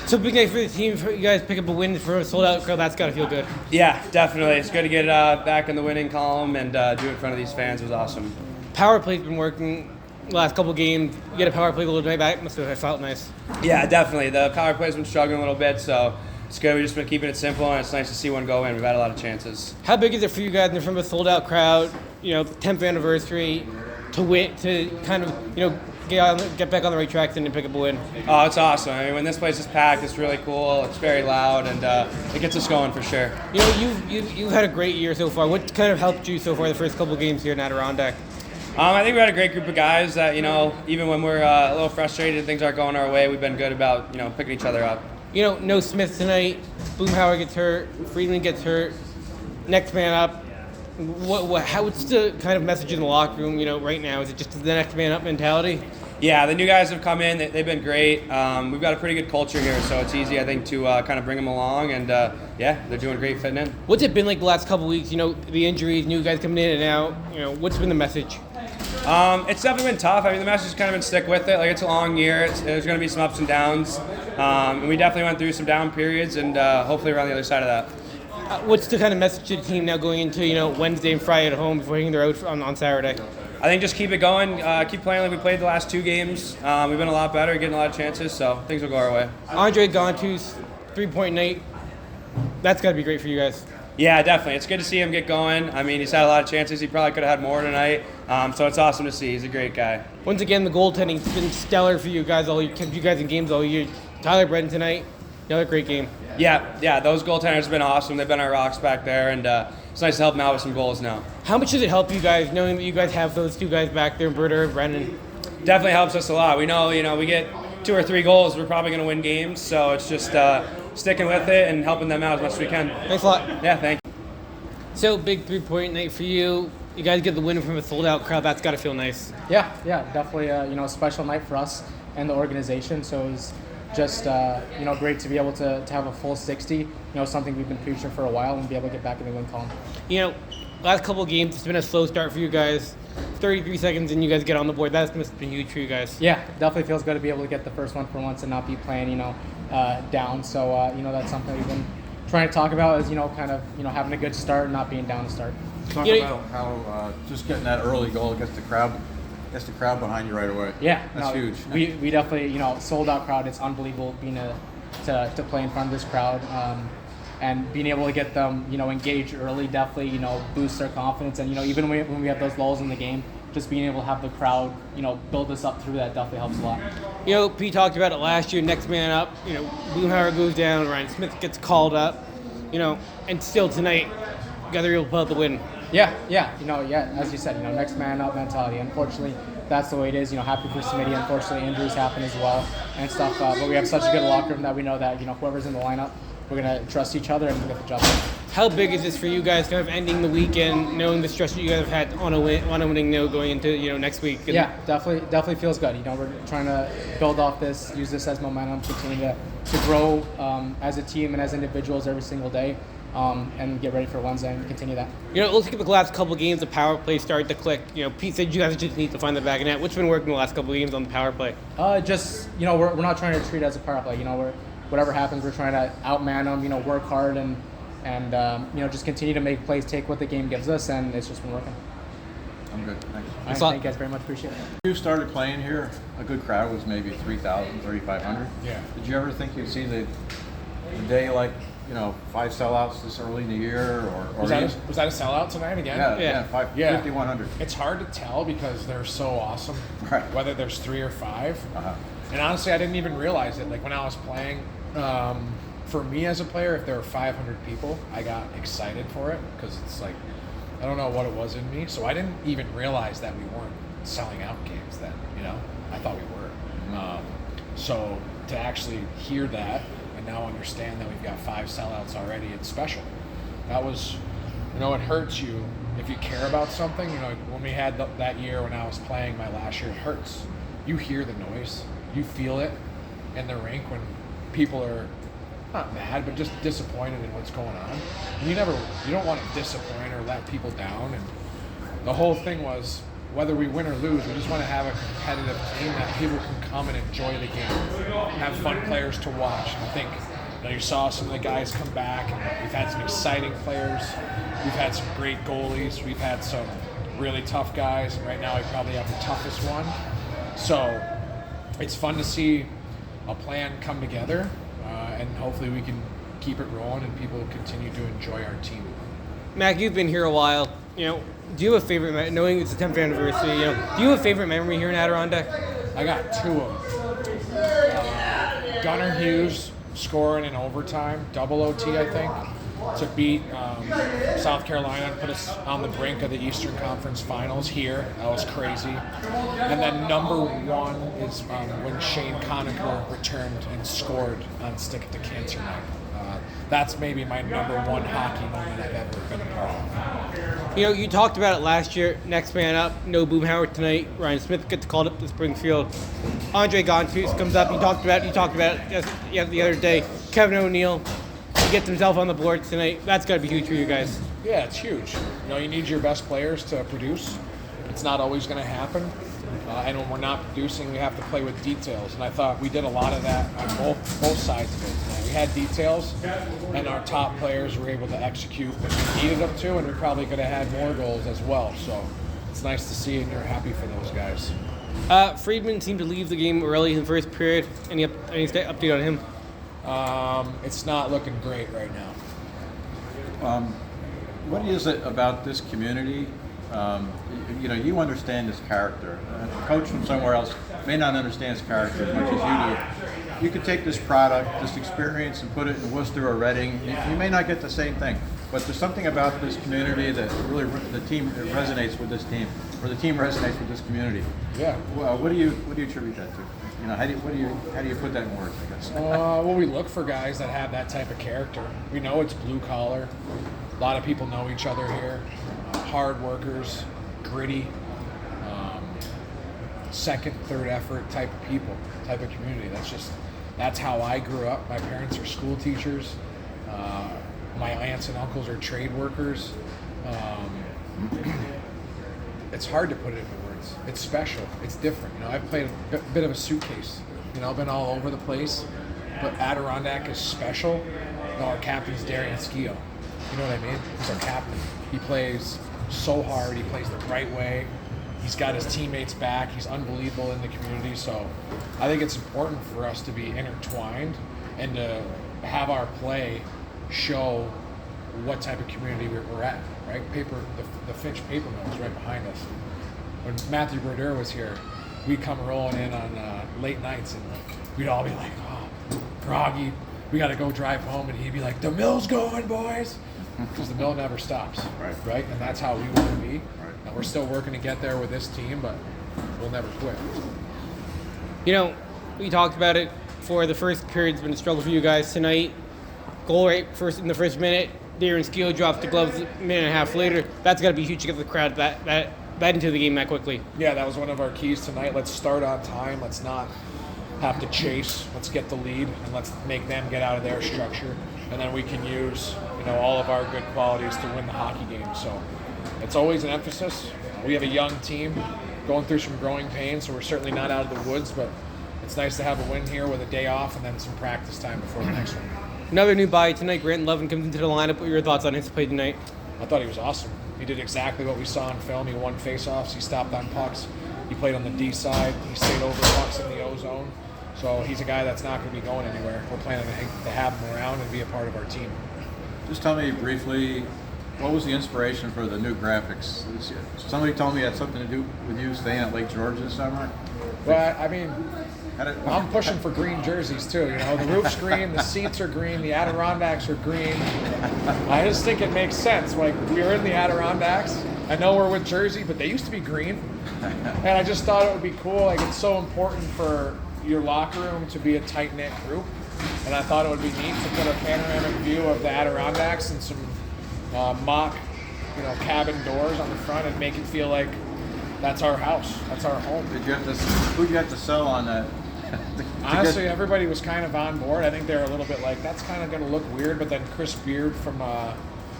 So big night for the team. For you guys pick up a win for a sold-out crowd. That's got to feel good. Yeah, definitely. It's good to get back in the winning column and do it in front of these fans. It was awesome. Power play's been working the last couple games. You get a power play a little bit back. Must have felt nice. Yeah, definitely. The power play's been struggling a little bit, so it's good. We've just been keeping it simple, and it's nice to see one go in. We've had a lot of chances. How big is it for you guys in front of a sold-out crowd? 10th anniversary to win, to kind of get back on the right track and pick up a win. Oh, it's awesome. I mean, when this place is packed, it's really cool. It's very loud, and it gets us going for sure. You've had a great year so far. What kind of helped you so far the first couple of games here in Adirondack? I think we had a great group of guys that, even when we're a little frustrated and things aren't going our way, we've been good about, picking each other up. No Smith tonight. Boomhauer gets hurt. Friedman gets hurt. Next man up. What's the kind of message in the locker room, right now? Is it just the next man up mentality? Yeah, the new guys have come in. They've been great. We've got a pretty good culture here, so it's easy, I think, to kind of bring them along. And, they're doing great fitting in. What's it been like the last couple of weeks? The injuries, new guys coming in and out. What's been the message? It's definitely been tough. I mean, the message has kind of been stick with it. Like, it's a long year. There's going to be some ups and downs. And we definitely went through some down periods, and hopefully we're on the other side of that. What's the kind of message to the team now going into Wednesday and Friday at home before hitting the road on Saturday? I think just keep it going, keep playing like we played the last two games. We've been a lot better, getting a lot of chances, so things will go our way. Andre Ghantous, 3-point night. That's got to be great for you guys. Yeah, definitely. It's good to see him get going. I mean, he's had a lot of chances. He probably could have had more tonight, so it's awesome to see. He's a great guy. Once again, the goaltending's been stellar for you guys all year. Kept you guys in games all year. Tyler Bredin tonight, another great game. Yeah, those goaltenders have been awesome. They've been our rocks back there, and it's nice to help them out with some goals now. How much does it help you guys knowing that you guys have those two guys back there, Berter and Brendan? Definitely helps us a lot. We know, we get 2 or 3 goals, we're probably going to win games, so it's just sticking with it and helping them out as much as we can. Thanks a lot. Yeah, thank you. So, big 3-point night for you. You guys get the win from a sold-out crowd. That's got to feel nice. Yeah, definitely a special night for us and the organization, so it was just great to be able to have a full 60, something we've been preaching for a while, and be able to get back in the win column. Last couple of games, it's been a slow start for you guys. 33 seconds and you guys get on the board. That must have been huge for you guys. Yeah, definitely feels good to be able to get the first one for once and not be playing, down. So, that's something we've been trying to talk about is, having a good start and not being down to start. Talk about how just getting that early goal gets the crowd behind you right away. Yeah, that's huge. We definitely, sold out crowd. It's unbelievable being to play in front of this crowd, and being able to get them, engaged early definitely, boosts their confidence. And even when we have those lulls in the game, just being able to have the crowd, build us up through that definitely helps a lot. Pete talked about it last year. Next man up, Boomhauer goes down, Ryan Smith gets called up, and still tonight, you got to be able to pull out the win. Yeah, as you said, next man up mentality. Unfortunately, that's the way it is. Happy for Smitty. Unfortunately, injuries happen as well and stuff. But we have such a good locker room that we know that, whoever's in the lineup, we're going to trust each other and get the job done. How big is this for you guys, kind of ending the weekend, knowing the stress that you guys have had on a winning note going into, next week? Yeah, definitely feels good. We're trying to build off this, use this as momentum, continue to grow as a team and as individuals every single day. And get ready for Wednesday and continue that. It looks like the last couple of games, the power play started to click. Pete said you guys just need to find the back of net. What's been working the last couple of games on the power play? We're not trying to treat it as a power play. Whatever happens, we're trying to outman them. Work hard and just continue to make plays, take what the game gives us, and it's just been working. I'm good. Thanks. Thank you guys very much. Appreciate it. You started playing here. A good crowd was maybe 3,000, 3,500. Yeah. Did you ever think you'd see the day like 5 sellouts this early in the year, or was that a sellout tonight again? Yeah, 5,100. It's hard to tell because they're so awesome. Right. Whether there's 3 or 5. Uh-huh. And honestly, I didn't even realize it. Like when I was playing, for me as a player, if there were 500 people, I got excited for it because it's like I don't know what it was in me. So I didn't even realize that we weren't selling out games then. I thought we were. Mm-hmm. So to actually hear that. And now understand that we've got 5 sellouts already. It's special. That was, it hurts you if you care about something. When we had that year when I was playing my last year, it hurts. You hear the noise, you feel it in the rink when people are not mad, but just disappointed in what's going on. And you don't want to disappoint or let people down. And the whole thing was, whether we win or lose, we just want to have a competitive team that people can come and enjoy the game, have fun players to watch. And I think you saw some of the guys come back. And we've had some exciting players. We've had some great goalies. We've had some really tough guys, and right now we probably have the toughest one. So it's fun to see a plan come together, and hopefully we can keep it rolling and people continue to enjoy our team. Mac, you've been here a while. Do you have a favorite, knowing it's the 10th anniversary, do you have a favorite memory here in Adirondack? I got two of them. Gunnar Hughes scoring in overtime, double OT, I think, to beat South Carolina and put us on the brink of the Eastern Conference Finals here. That was crazy. And then number one is when Shane Conacher returned and scored on Stick It to Cancer night. That's maybe my number one hockey moment I've ever been a part of. You talked about it last year. Next man up, no Boomhauer tonight. Ryan Smith gets called up to Springfield. Andre Ghantous comes up. You talked about it just the other day. Kevin O'Neill, he gets himself on the board tonight. That's got to be huge for you guys. Yeah, it's huge. You need your best players to produce. It's not always going to happen. And when we're not producing, we have to play with details. And I thought we did a lot of that on both sides of it. We had details, and our top players were able to execute what we needed them to, and we probably could have had more goals as well. So it's nice to see, and you're happy for those guys. Friedman seemed to leave the game early in the first period. Any update on him? It's not looking great right now. What is it about this community? You understand his character. A coach from somewhere else may not understand his character as much as you do. You could take this product, this experience, and put it in Worcester or Reading. You may not get the same thing, but there's something about this community that really the team resonates with this team, or the team resonates with this community. Yeah. Well, what do you attribute that to? How do you put that in words, I guess? Well, we look for guys that have that type of character. We know it's blue collar. A lot of people know each other here. Hard workers, gritty, second, third effort type of people, type of community. That's how I grew up. My parents are school teachers. My aunts and uncles are trade workers. It's hard to put it into words. It's special. It's different. I've played a bit of a suitcase. I've been all over the place. But Adirondack is special. Our captain's Darian Skio. You know what I mean? He's our captain. He plays so hard. He plays the right way. He's got his teammates back. He's unbelievable in the community. So I think it's important for us to be intertwined and to have our play show what type of community we're at, right? The Finch paper mill is right behind us. When Matthew Brodeur was here, we'd come rolling in on late nights and we'd all be like, oh, groggy, we got to go drive home. And he'd be like, the mill's going, boys. Because the mill never stops, right? And that's how we want to be. Right. And we're still working to get there with this team, but we'll never quit. We talked about it for the first period's been a struggle for you guys tonight. Goal right in the first minute. Darren Skeel drops the gloves a minute and a half later. That's got to be huge to get the crowd that into the game that quickly. Yeah, that was one of our keys tonight. Let's start on time. Let's not have to chase. Let's get the lead, and let's make them get out of their structure. And then we can use, all of our good qualities to win the hockey game. So it's always an emphasis. We have a young team going through some growing pains, so we're certainly not out of the woods, but it's nice to have a win here with a day off and then some practice time before the next one. Another new buy tonight, Grant Lovin comes into the lineup. What are your thoughts on his play tonight? I thought he was awesome. He did exactly what we saw on film. He won faceoffs. He stopped on pucks. He played on the D side. He stayed over pucks in the O zone. So he's a guy that's not going to be going anywhere. We're planning to have him around and be a part of our team. Just tell me briefly, what was the inspiration for the new graphics? Somebody told me it had something to do with you staying at Lake George this summer. Well, I'm pushing for green jerseys too. The roof's green, the seats are green, the Adirondacks are green. I just think it makes sense. Like, we were in the Adirondacks. I know we're with Jersey, but they used to be green. And I just thought it would be cool. Like, it's so important for your locker room to be a tight-knit group. And I thought it would be neat to put a panoramic view of the Adirondacks and some mock, cabin doors on the front and make it feel like that's our house, that's our home. Who'd you have to sell on that? Honestly, everybody was kind of on board. I think they're a little bit like, that's kind of going to look weird. But then Chris Beard from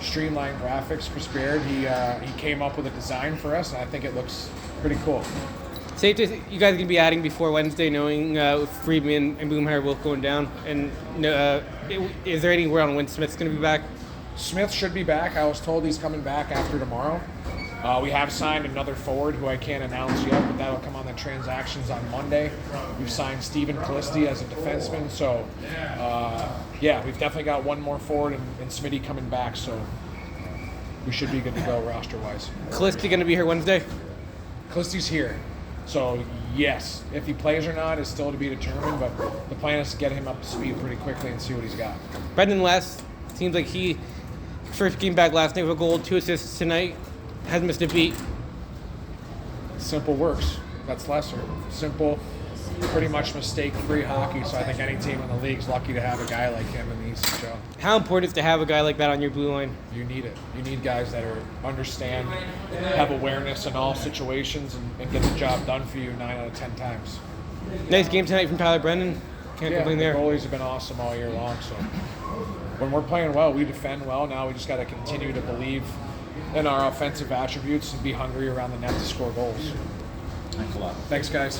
streamlined graphics. Chris Baird, he came up with a design for us, and I think it looks pretty cool. Safe to you guys gonna be adding before Wednesday, knowing Friedman and Boomhauer both going down. And is there any word on when Smith's gonna be back? Smith should be back. I was told he's coming back after tomorrow. We have signed another forward who I can't announce yet, but that'll come on the transactions on Monday. We've signed Stephen Calisti as a defenseman, so yeah, we've definitely got one more forward and Smitty coming back, so we should be good to go roster-wise. Calisti gonna be here Wednesday? Calisti's here, so yes. If he plays or not is still to be determined, but the plan is to get him up to speed pretty quickly and see what he's got. Brendan Less seems like he first came back last night with a goal, 2 assists tonight. Hasn't missed a beat. Simple works. That's Lesser. Simple, pretty much mistake-free hockey. So I think any team in the league is lucky to have a guy like him in the ECHL. How important is it to have a guy like that on your blue line? You need it. You need guys that understand, have awareness in all situations, and get the job done for you 9 out of 10 times. Nice game tonight from Tyler Brennan. Can't complain there. The goalies have been awesome all year long. So when we're playing well, we defend well. Now we just got to continue to believe in our offensive attributes and be hungry around the net to score goals. Thanks a lot. Thanks, guys.